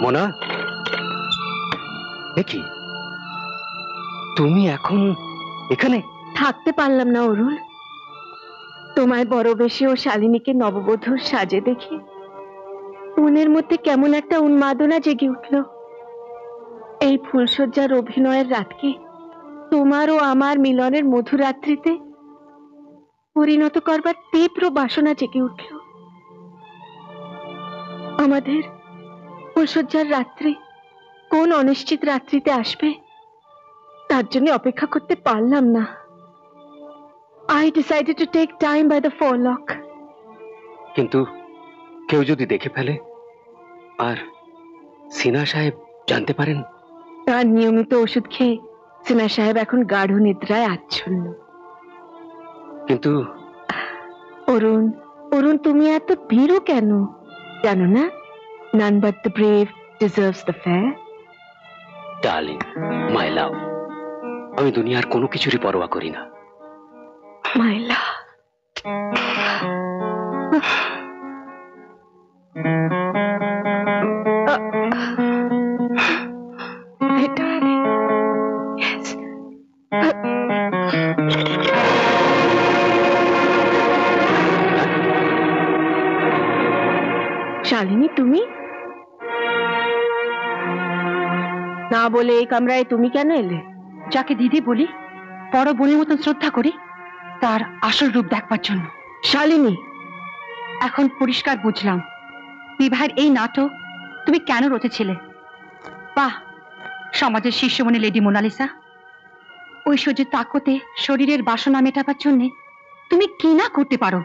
মোনা, দেখি তুমি এখন এখানে? থাকতে পারলাম না অরুণ। তোমায় বড় বেশি ও শালিনীকে নববধূর সাজে দেখে মনের মধ্যে কেমন একটা উন্মাদনা জেগে উঠল। এই ফুলশয্যার অভিনয়ের রাতকে তোমার ও আমার মিলনের মধুরাত্রিতে পরিণত করবার তীব্র বাসনা জেগে উঠল। আমাদের ফুলশয্যার রাত্রি কোন অনিশ্চিত রাত্রিতে আসবে তার জন্য অপেক্ষা করতে পারলাম না। I decided to take time by the forelock. কিন্তু কেউ যদি দেখে ফেলে আর সিনহা সাহেব জানতে পারেন? তার নিয়মিত ওষুধ খেয়ে সিনহা সাহেব এখন গাঢ় নিদ্রায় আচ্ছন্ন। কিন্তু অরুণ, অরুণ, তুমি এত ভীরু কেন? জানো না, none but the brave deserves the fair. Darling, my love, আমি দুনিয়ার কোনো কিছুরই পরোয়া করি না। My love. My darling. Yes. Shalini, তুমি না বলে এই কামরায় তুমি কেন এলে? যাকে দিদি বলি, বড় বোনের মতন শ্রদ্ধা করি, তার আসল রূপ দেখবার জন্য। শালিনী, এখন পরিষ্কার বুঝলাম বিবাহের এই নাটক তুমি কেন রচেছিলে। বাহ, সমাজের শীর্ষমণি লেডি মোনালিসা, ঐশ্বর্যের তাকতে শরীরের বাসনা মেটাবার জন্য তুমি কি না করতে পারো।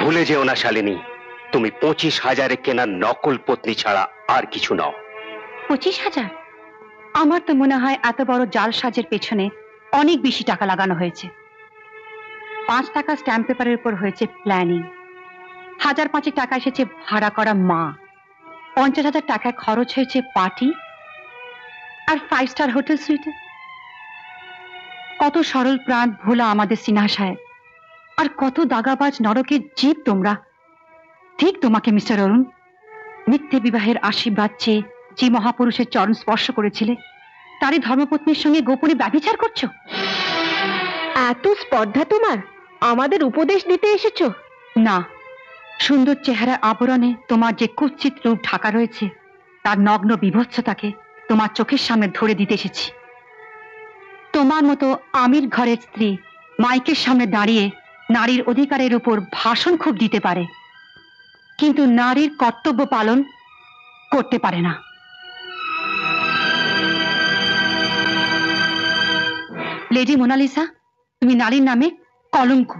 ভুলে যেও না শালিনী, তুমি 25,000-এ কেনা নকল পত্নী ছাড়া আর কিছু নও। 25,000? আমার তো মনে হয় এত বড় জাল সাজের পেছনে অনেক বেশি টাকা লাগানো হয়েছে। 5 টাকা স্ট্যাম্প পেপারের উপর হয়েছে প্ল্যানিং, 1,500 টাকা এসেছে ভাড়া করা মা, 50,000 টাকায় খরচ হয়েছে পার্টি আর 5 স্টার হোটেল সুইটে। কত সরল প্রাণ ভোলা আমাদের সিনহা সাহেব, আর কত দাগাবাজ নরকের জীব তোমরা। ঠিক তোমাকে মিস্টার অরুণ, মিথ্যে বিবাহের আশীর্বাদ চেয়ে যে মহাপুরুষের চরণ স্পর্শ করেছিলে তারই ধর্মপত্নীর সঙ্গে গোপনে ব্যভিচার করছো। এত স্পর্ধা তোমার? আমাদের উপদেশ দিতে এসেছো? না, সুন্দর চেহারার আবরণে তোমার যে কুৎসিত রূপ ঢাকা রয়েছে তার নগ্ন বিভৎসতাকে তোমার চোখের সামনে ধরে দিতে এসেছি। তোমার মতো আমির ঘরের স্ত্রী মাইকের সামনে দাঁড়িয়ে নারীর অধিকারের উপর ভাষণ খুব দিতে পারে, কিন্তু নারীর কর্তব্য পালন করতে পারে না। লেডি মোনালিসা, তুমি নারীর নামে কলঙ্ক।